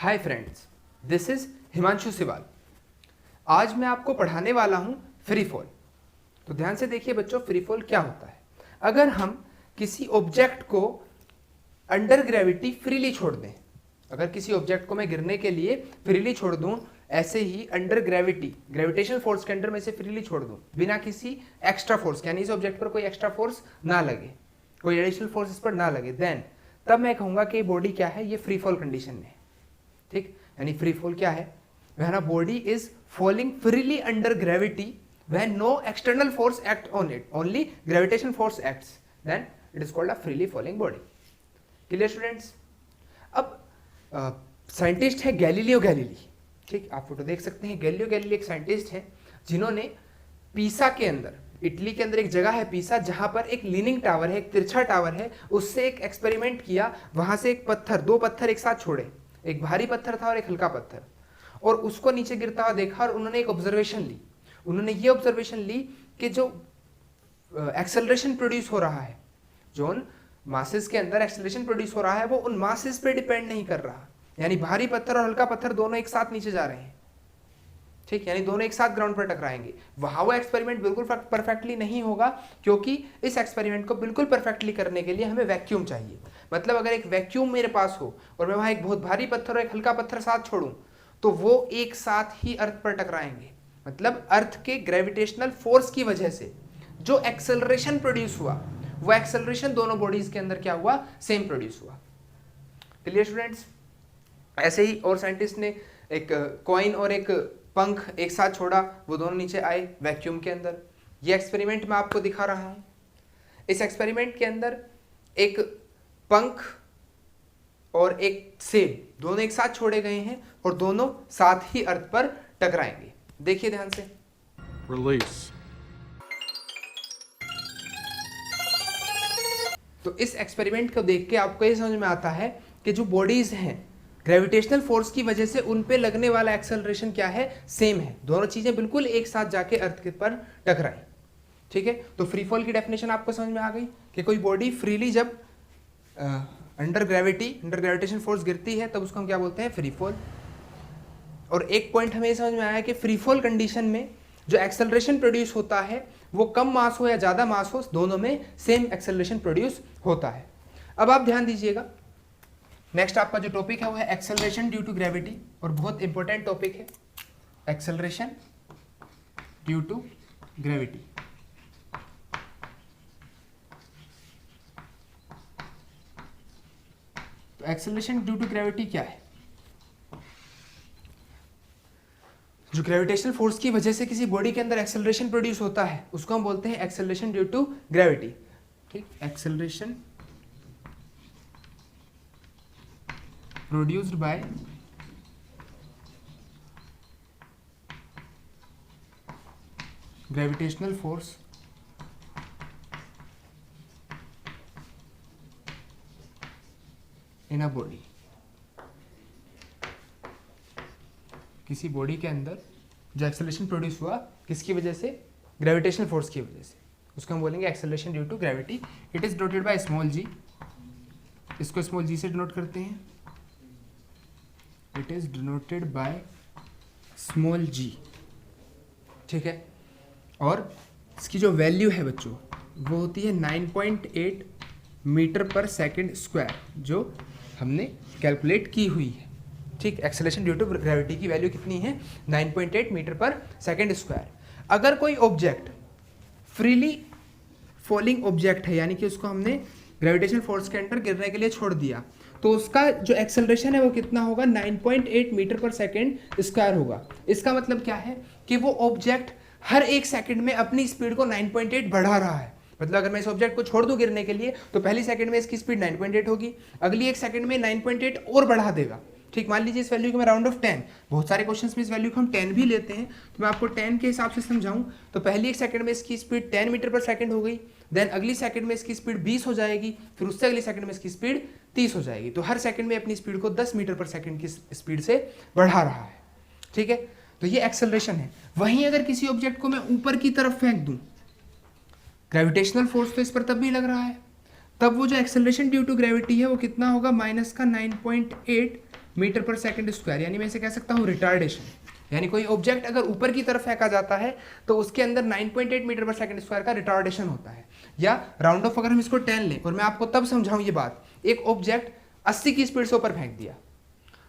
Hi friends, this is Himanshu Siwal. आज मैं आपको पढ़ाने वाला हूं फ्री फॉल। तो ध्यान से देखिए बच्चों, फ्री फॉल क्या होता है। अगर हम किसी ऑब्जेक्ट को अंडर ग्रेविटी फ्रीली छोड़ दें, अगर किसी ऑब्जेक्ट को मैं गिरने के लिए फ्रीली छोड़ दूं, ऐसे ही अंडर ग्रेविटी ग्रेविटेशनल फोर्स के अंडर में से फ्रीली छोड़ दूं बिना किसी एक्स्ट्रा फोर्स, यानी इस ऑब्जेक्ट पर कोई एक्स्ट्रा फोर्स ना लगे, कोई एडिशनल फोर्स इस पर ना लगे, देन तब मैं कहूंगा कि बॉडी क्या है, ये फ्री फॉल कंडीशन में है। ठीक, यानी फ्री फॉल क्या है, when a body is falling freely under gravity when no external force act on it, only gravitation force acts, then it is called a freely falling body. Clear students? अब scientist है Galileo Galilei. ठीक, आप photo देख सकते हैं। Galileo Galilei एक scientist है जिन्होंने पीसा के अंदर, इटली के अंदर एक जगह है पीसा, जहां पर एक लीनिंग टावर है, एक तिरछा टावर है, उससे एक एक्सपेरिमेंट किया। वहां से एक पत्थर, दो पत्थर एक साथ छोड़े, एक भारी पत्थर था और एक हल्का पत्थर, और उसको नीचे गिरता हुआ देखा और उन्होंने एक ऑब्जर्वेशन ली। उन्होंने ये ऑब्जर्वेशन ली कि जो एक्सेलरेशन प्रोड्यूस हो रहा है, जो उन मासेस के अंदर एक्सेलरेशन प्रोड्यूस हो रहा है, वो उन मासेस पे डिपेंड नहीं कर रहा। यानी भारी पत्थर और हल्का पत्थर दोनों एक साथ नीचे जा रहे हैं। ठीक, यानी दोनों एक साथ ग्राउंड पर टकराएंगे। वहां वो एक्सपेरिमेंट बिल्कुल परफेक्टली नहीं होगा, क्योंकि इस एक्सपेरिमेंट को बिल्कुल परफेक्टली करने के लिए हमें वैक्यूम चाहिए। मतलब अगर एक वैक्यूम मेरे पास हो और मैं वहां एक बहुत भारी पत्थर और एक हल्का पत्थर साथ छोड़ूं, तो वो एक साथ ही अर्थ पर टकराएंगे। मतलब अर्थ के ग्रेविटेशनल फोर्स की वजह से जो एक्सेलरेशन प्रोड्यूस हुआ, वो एक्सेलरेशन दोनों बॉडीज के अंदर क्या हुआ, सेम प्रोड्यूस हुआ। Clear students? ऐसे ही और साइंटिस्ट ने एक कॉइन और एक पंख एक साथ छोड़ा, वो दोनों नीचे आए वैक्यूम के अंदर। ये एक्सपेरिमेंट मैं आपको दिखा रहा हूं। इस एक्सपेरिमेंट के अंदर एक पंख और एक सेब दोनों एक साथ छोड़े गए हैं और दोनों साथ ही अर्थ पर टकराएंगे। देखिए ध्यान से। Release. तो इस एक्सपेरिमेंट को देख के आपको ये समझ में आता है कि जो बॉडीज हैं, ग्रेविटेशनल फोर्स की वजह से उन पे लगने वाला एक्सेलरेशन क्या है, सेम है। दोनों चीजें बिल्कुल एक साथ जाके अर्थ के पर टकराई। ठीक है, तो फ्री फॉल की डेफिनेशन आपको समझ में आ गई कि कोई बॉडी फ्रीली जब अंडर ग्रेविटेशन फोर्स गिरती है, तब उसको हम क्या बोलते हैं, फ्री फॉल। और एक पॉइंट हमें समझ में आया कि फ्री फॉल कंडीशन में जो एक्सेलरेशन प्रोड्यूस होता है, वो कम मास हो या ज्यादा मास हो, दोनों में सेम एक्सेलरेशन प्रोड्यूस होता है। अब आप ध्यान दीजिएगा, नेक्स्ट आपका जो टॉपिक है वो है एक्सेलरेशन ड्यू टू ग्रेविटी, और बहुत इंपॉर्टेंट टॉपिक है एक्सेलरेशन ड्यू टू ग्रेविटी। तो एक्सेलरेशन ड्यू टू ग्रेविटी क्या है? जो ग्रेविटेशनल फोर्स की वजह से किसी बॉडी के अंदर एक्सेलरेशन प्रोड्यूस होता है, उसको हम बोलते हैं एक्सेलरेशन ड्यू टू ग्रेविटी। ठीक, acceleration produced by gravitational force in a body. किसी बॉडी के अंदर जो एक्सेलरेशन प्रोड्यूस हुआ, किसकी वजह से, ग्रेविटेशनल फोर्स की वजह से, उसको हम बोलेंगे acceleration due to gravity. It is denoted by small G. इसको स्मॉल जी से डिनोट करते हैं। It is denoted by small G. ठीक है, और इसकी जो वैल्यू है बच्चों, वो होती है 9.8 मीटर पर सेकेंड स्क्वायर, जो हमने कैलकुलेट की हुई है। ठीक, एक्सेलरेशन ड्यू टू ग्रेविटी की वैल्यू कितनी है, 9.8 मीटर पर सेकेंड स्क्वायर। अगर कोई ऑब्जेक्ट फ्रीली फॉलिंग ऑब्जेक्ट है, यानी कि उसको हमने ग्रेविटेशनल फोर्स के अंडर गिरने के लिए छोड़ दिया, तो उसका जो एक्सेलरेशन है वो कितना होगा, 9.8 मीटर पर सेकेंड स्क्वायर होगा। इसका मतलब क्या है कि वो ऑब्जेक्ट हर एक सेकंड में अपनी स्पीड को 9.8 बढ़ा रहा है। मतलब अगर मैं इस ऑब्जेक्ट को छोड़ दूं गिरने के लिए, तो पहली सेकंड में इसकी स्पीड 9.8 होगी, अगली एक सेकंड में 9.8 और बढ़ा देगा। ठीक, मान लीजिए इस वैल्यू को मैं राउंड ऑफ 10, बहुत सारे क्वेश्चंस में इस वैल्यू को हम 10 भी लेते हैं, तो मैं आपको 10 के हिसाब से समझाऊं तो पहली एक सेकंड में इसकी स्पीड 10 मीटर पर सेकंड हो गई, देन अगली सेकंड में इसकी स्पीड 20 हो जाएगी, फिर उससे अगली सेकंड में इसकी स्पीड 30 हो जाएगी। तो हर सेकंड में अपनी स्पीड को 10 मीटर पर सेकंड की स्पीड से बढ़ा रहा है। ठीक है, तो ये एक्सेलरेशन है। वहीं अगर किसी ऑब्जेक्ट को मैं ऊपर की तरफ फेंक दूं, ग्रेविटेशनल फोर्स तो इस पर तब भी लग रहा है, तब वो जो एक्सेलरेशन ड्यू टू ग्रेविटी है वो कितना होगा, माइनस का 9.8 मीटर पर सेकंड स्क्वायर, यानी मैं इसे कह सकता हूँ रिटार्डेशन। यानी कोई ऑब्जेक्ट अगर ऊपर की तरफ फेंका जाता है तो उसके अंदर 9.8 मीटर पर सेकंड स्क्वायर का रिटार्डेशन होता है। या राउंड ऑफ अगर हम इसको 10 लें और मैं आपको तब समझाऊं ये बात, एक ऑब्जेक्ट 80 की स्पीड से ऊपर फेंक दिया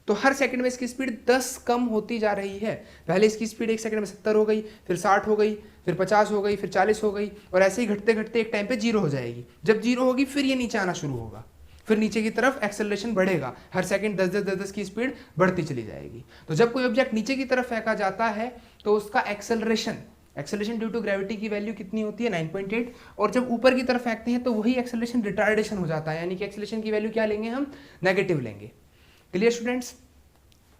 तो हर सेकंड में इसकी स्पीड 10 कम होती जा रही है। पहले इसकी स्पीड एक सेकंड में 70 हो गई, फिर 60 हो गई, फिर 50 हो गई, फिर 40 हो गई, और ऐसे ही घटते घटते एक टाइम पे 0 हो जाएगी। जब 0 होगी फिर ये नीचे आना शुरू होगा, फिर नीचे की तरफ एक्सेलरेशन बढ़ेगा, हर सेकंड 10-10-10-10 की स्पीड बढ़ती चली जाएगी। तो जब कोई ऑब्जेक्ट नीचे की तरफ फेंका जाता है तो उसका एक्सेलरेशन ड्यू टू ग्रेविटी की वैल्यू कितनी होती है 9.8, और जब ऊपर की तरफ फेंकते हैं तो वही एक्सेलरेशन रिटार्डेशन हो जाता है, यानी कि एक्सेलरेशन की वैल्यू क्या लेंगे हम, नेगेटिव लेंगे। Clear students?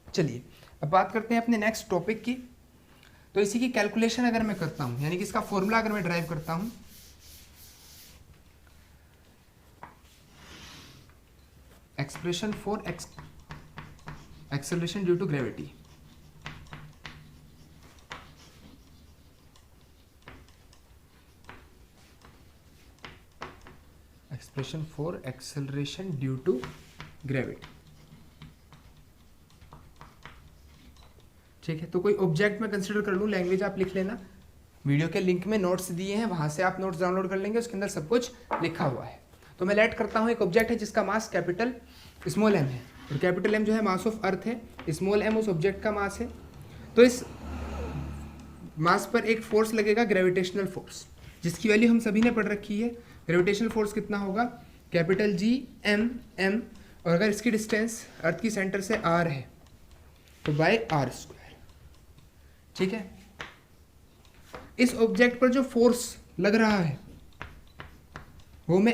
चलिए अब बात करते हैं अपने नेक्स्ट टॉपिक की। तो इसी की कैलकुलेशन अगर मैं करता हूं, यानी कि इसका फॉर्मूला अगर मैं ड्राइव करता हूं, expression for acceleration due to gravity, expression for acceleration due to gravity. ठीक है, तो कोई ऑब्जेक्ट मैं कंसिडर कर लूँ, लैंग्वेज आप लिख लेना, वीडियो के लिंक में नोट्स दिए हैं, वहां से आप नोट्स डाउनलोड कर लेंगे, उसके अंदर सब कुछ लिखा हुआ है। तो मैं लेट करता हूँ एक ऑब्जेक्ट है जिसका मास कैपिटल स्मॉल एम है, और कैपिटल एम जो है मास ऑफ अर्थ है, स्मॉल एम उस ऑब्जेक्ट का मास है। तो इस मास पर एक फोर्स लगेगा, ग्रेविटेशनल फोर्स, जिसकी वैल्यू हम सभी ने पढ़ रखी है। ग्रेविटेशनल फोर्स कितना होगा, कैपिटल जी एम एम, और अगर इसकी डिस्टेंस अर्थ की सेंटर से आर है तो बाय आर स्क्वायर। ठीक है, इस ऑब्जेक्ट पर जो फोर्स लग रहा है वो मैं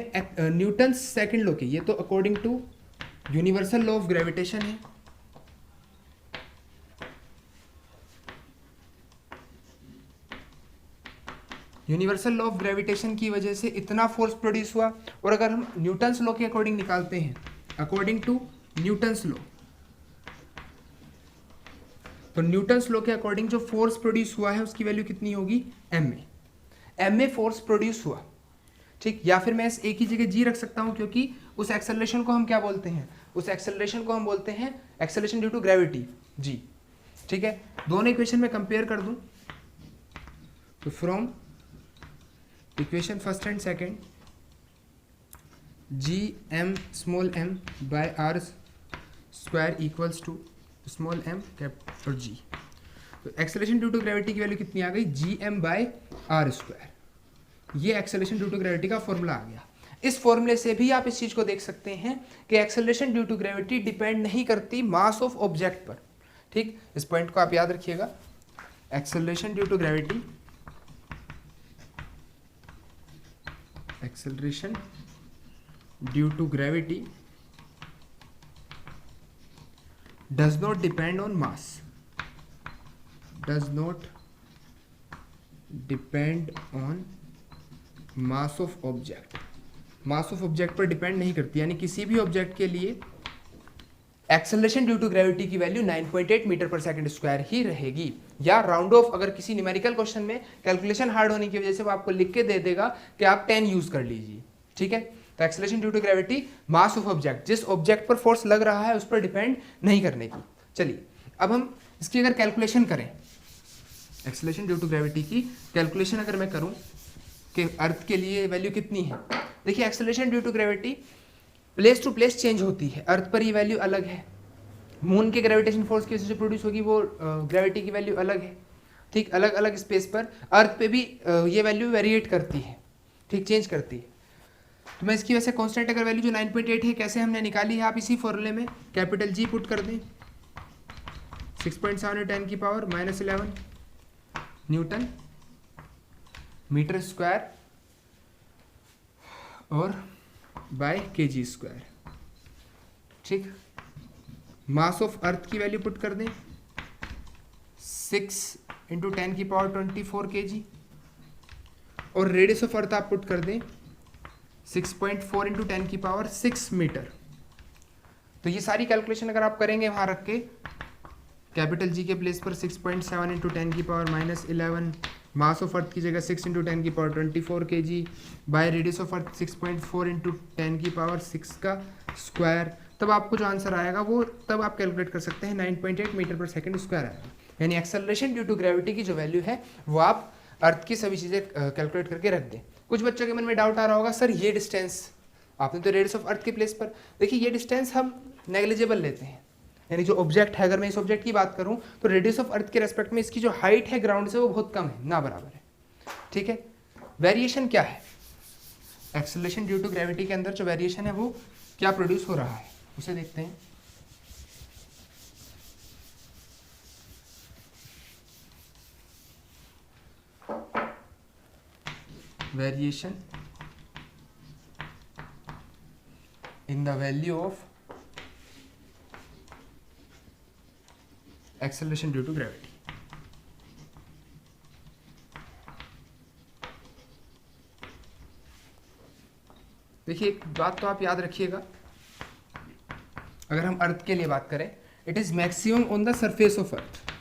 न्यूटन सेकंड लॉ की, ये तो according to universal law of gravitation है। यूनिवर्सल लॉ ऑफ ग्रेविटेशन की वजह से इतना फोर्स प्रोड्यूस हुआ, और अगर हम न्यूटन्स लॉ के अकॉर्डिंग निकालते हैं, अकॉर्डिंग टू न्यूटन्स लॉ, तो न्यूटन्स लॉ के अकॉर्डिंग जो फोर्स प्रोड्यूस हुआ है उसकी वैल्यू कितनी होगी, एम ए फोर्स प्रोड्यूस हुआ। ठीक, या फिर मैं इस एक ही जगह जी रख सकता हूं, क्योंकि उस एक्सेलरेशन को हम क्या बोलते हैं, उस एक्सेलरेशन को हम बोलते हैं acceleration due to gravity, g. ठीक है, दोनों इक्वेशन में कंपेयर कर दूं तो from equation first and second, G M small m by R square equals to small m capital G. तो एक्सेलरेशन ड्यू टू ग्रेविटी की वैल्यू कितनी आ गई, G M by R square. ये एक्सेलरेशन ड्यू टू ग्रेविटी का formula आ गया। इस फॉर्मूले से भी आप इस चीज को देख सकते हैं कि acceleration due to gravity depend नहीं करती मास ऑफ ऑब्जेक्ट पर। ठीक, इस पॉइंट को आप याद रखिएगा, acceleration due to gravity, acceleration due to gravity does not depend on mass, does not depend on mass of object, mass of object पर डिपेंड नहीं करती, यानी किसी भी ऑब्जेक्ट के लिए एक्सेलरेशन ड्यू टू ग्रेविटी की वैल्यू 9.8 मीटर पर सेकंड स्क्वायर ही रहेगी। या राउंड ऑफ, अगर किसी न्यूमेरिकल क्वेश्चन में कैलकुलेशन हार्ड होने की वजह से वो आपको लिख के दे देगा कि आप 10 यूज कर लीजिए। ठीक है, तो acceleration due to gravity mass of object, जिस ऑब्जेक्ट पर फोर्स लग रहा है उस पर डिपेंड नहीं करने की। चलिए अब हम इसकी अगर कैलकुलेशन करें, एक्सेलरेशन ड्यू टू ग्रेविटी की कैलकुलेशन अगर मैं करूं कि अर्थ के लिए वैल्यू कितनी है, देखिए acceleration due to gravity place to place change होती है। अर्थ पर ये वैल्यू अलग है, मून के ग्रेविटेशन फोर्स की वजह से प्रोड्यूस होगी वो ग्रेविटी की वैल्यू अलग है। ठीक, अलग अलग स्पेस पर अर्थ पे भी ये वैल्यू वेरिएट करती है, ठीक, चेंज करती है। तो मैं इसकी वजह से कांस्टेंट अगर वैल्यू जो 9.8 है कैसे हमने निकाली है, आप इसी फॉर्मूले में कैपिटल जी पुट कर दें, 6.7 10 की पावर -11 न्यूटन मीटर स्क्वायर और बाय kg स्क्वायर। ठीक, मास ऑफ अर्थ की वैल्यू पुट कर दें 6 × 10 की पावर 24 kg, और रेडियस ऑफ अर्थ आप पुट कर दें 6.4 × 10 की पावर 6 मीटर। तो ये सारी कैलकुलेशन अगर आप करेंगे वहां रख के, कैपिटल जी के प्लेस पर 6.7 × 10 की पावर -11, मास ऑफ अर्थ की जगह 6 × 10 की power 24 kg, by radius of earth 6.4 × 10 की पावर 6 का स्क्वायर, तब आपको जो आंसर आएगा वो तब आप कैलकुलेट कर सकते हैं 9.8 मीटर पर सेकंड स्क्वायर आएगा। यानी एक्सेलरेशन ड्यू टू ग्रेविटी की जो वैल्यू है वो आप अर्थ की सभी चीज़ें कैलकुलेट करके रख दें। कुछ बच्चों के मन में डाउट आ रहा होगा, सर ये डिस्टेंस आपने तो रेडियस ऑफ अर्थ के प्लेस पर, देखिए ये डिस्टेंस हम नेग्लिजिबल लेते हैं, यानी जो ऑब्जेक्ट है, अगर मैं इस ऑब्जेक्ट की बात करूं तो रेडियस ऑफ अर्थ के रेस्पेक्ट में इसकी जो हाइट है ग्राउंड से वो बहुत कम है, ना बराबर है। ठीक है, वेरिएशन क्या है, एक्सेलरेशन ड्यू टू ग्रेविटी के अंदर जो वेरिएशन है वो क्या प्रोड्यूस हो रहा है उसे देखते हैं। Variation in the value of acceleration due to gravity। देखिए एक बात तो आप याद रखिएगा, अगर हम अर्थ के लिए बात करें, it is maximum on the surface of earth.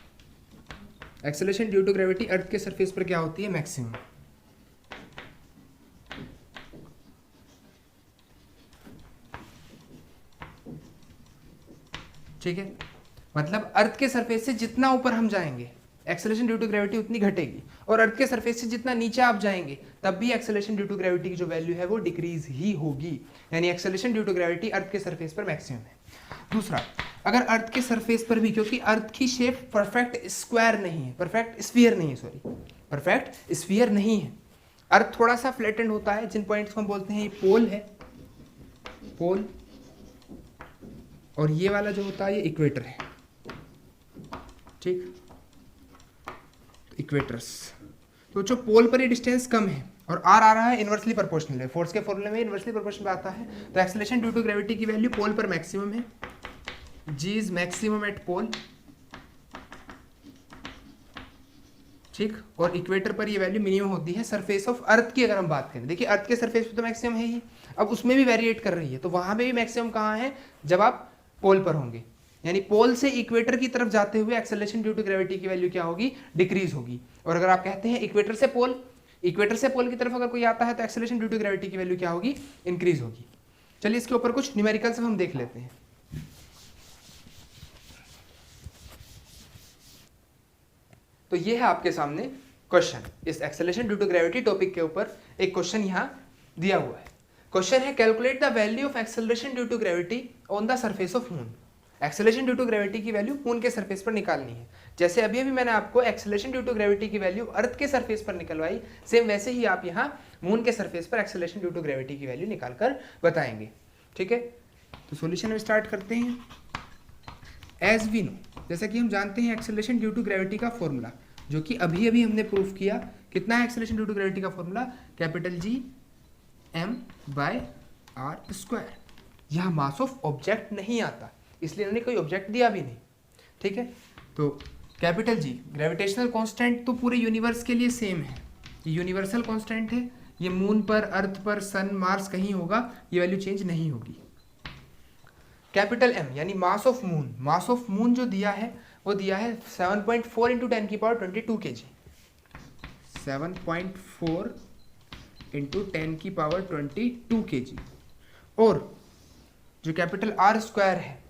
Acceleration due to gravity earth के सरफेस पर क्या होती है, मैक्सिमम। ठीक है, मतलब अर्थ के सरफेस से जितना ऊपर हम जाएंगे एक्सेलरेशन ड्यू टू ग्रेविटी उतनी घटेगी, और अर्थ के सरफेस से जितना नीचे आप जाएंगे तब भी एक्सेलरेशन ड्यू टू ग्रेविटी की जो वैल्यू है वो डिक्रीज ही होगी। यानी acceleration due to gravity earth के सरफेस पर मैक्सिमम है। दूसरा, अगर अर्थ के सरफेस पर भी, क्योंकि अर्थ की शेप परफेक्ट स्क्वायर नहीं है, परफेक्ट स्फीयर नहीं है, सॉरी परफेक्ट स्फीयर नहीं है, अर्थ थोड़ा सा फ्लैटेंड होता है, जिन पॉइंट्स को हम बोलते हैं ये पोल है, पोल, और ये वाला जो होता है ये इक्वेटर है। ठीक, इक्वेटर्स, तो जो पोल पर ये डिस्टेंस कम है और आर आ रहा है इनवर्सली प्रोपोर्शनल है, फोर्स के फॉर्मूले में इनवर्सली प्रोपोर्शनल आता है, तो एक्सेलरेशन ड्यू टू ग्रेविटी की वैल्यू पोल पर मैक्सिमम है, जी इज मैक्सिमम एट पोल। ठीक, और इक्वेटर पर ये वैल्यू मिनिमम होती है सरफेस ऑफ अर्थ की। अगर हम बात करें, देखिए अर्थ के सरफेस पे तो मैक्सिमम है ही, अब उसमें भी वेरिएट कर रही है, तो वहां पे भी मैक्सिमम कहाँ है, जब आप पोल पर होंगे। यानी पोल से इक्वेटर की तरफ जाते हुए एक्सेलरेशन ड्यू टू ग्रेविटी की वैल्यू क्या होगी, डिक्रीज होगी। और अगर आप कहते हैं इक्वेटर से पोल, इक्वेटर से पोल की तरफ अगर कोई आता है तो एक्सेलरेशन ड्यू टू ग्रेविटी की वैल्यू क्या होगी, इंक्रीज होगी। चलिए इसके ऊपर कुछ न्यूमेरिकल्स हम देख लेते हैं। तो ये है आपके सामने क्वेश्चन, इस acceleration due to gravity topic के ऊपर एक क्वेश्चन यहाँ दिया हुआ है। क्वेश्चन है, calculate the value of acceleration due to gravity on the surface of moon. Acceleration due to gravity की वैल्यू मून के सरफेस पर निकालनी है। जैसे अभी मैंने आपको एक्सेलरेशन ड्यू टू ग्रेविटी की वैल्यू अर्थ के सरफेस पर निकलवाई, सेम वैसे ही आप यहाँ मून के सरफेस पर एक्सेलरेशन ड्यू टू ग्रेविटी की वैल्यू निकालकर बताएंगे। ठीक है, तो सॉल्यूशन हम स्टार्ट करते हैं। एज वी नो, जैसा कि हम जानते हैं एक्सेलरेशन ड्यू टू ग्रेविटी का फॉर्मूला, जो कि अभी अभी हमने प्रूफ किया, कितना है एक्सेलरेशन ड्यू टू ग्रेविटी का formula, capital G m by R square. यहाँ मास ऑफ ऑब्जेक्ट नहीं आता, इसलिए इन्होंने कोई ऑब्जेक्ट दिया भी नहीं। ठीक है, तो कैपिटल जी ग्रेविटेशनल कांस्टेंट तो पूरे यूनिवर्स के लिए सेम है, ये यूनिवर्सल कांस्टेंट है, ये मून पर, अर्थ पर, सन, मार्स कहीं होगा, ये वैल्यू चेंज नहीं होगी। कैपिटल M यानी mass of moon, mass of moon जो दिया है वो दिया है 7.4 इंटू 10 की पावर 22 kg, 7.4 इंटू 10 की पावर 22 kg। और जो कैपिटल R स्क्वायर है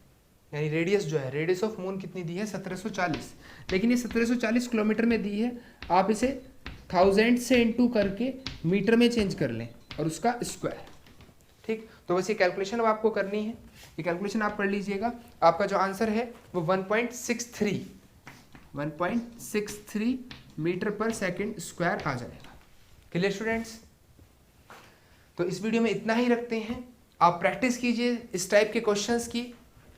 यानी रेडियस जो है, रेडियस ऑफ मून कितनी दी है, 1740, लेकिन ये 1740 किलोमीटर में दी है, आप इसे 1000 से इंटू करके मीटर में चेंज कर लें और उसका स्क्वायर। ठीक, तो बस ये कैलकुलेशन अब आपको करनी है, ये कैलकुलेशन आप कर लीजिएगा, आपका जो आंसर है वो 1.63 मीटर पर सेकंड स्क्वायर आ जाएगा। क्लियर स्टूडेंट्स, तो इस वीडियो में इतना ही रखते हैं। आप प्रैक्टिस कीजिए इस टाइप के क्वेश्चंस की,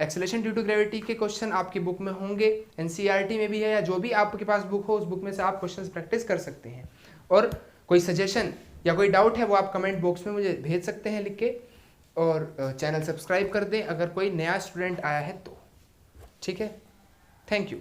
एक्सेलरेशन ड्यू टू ग्रेविटी के क्वेश्चन आपकी बुक में होंगे, एनसीईआरटी में भी है, या जो भी आपके पास बुक हो उस बुक में से आप क्वेश्चंस प्रैक्टिस कर सकते हैं। और कोई सजेशन या कोई डाउट है वो आप कमेंट बॉक्स में मुझे भेज सकते हैं लिख के, और चैनल सब्सक्राइब कर दें अगर कोई नया स्टूडेंट आया है तो। ठीक है, थैंक यू।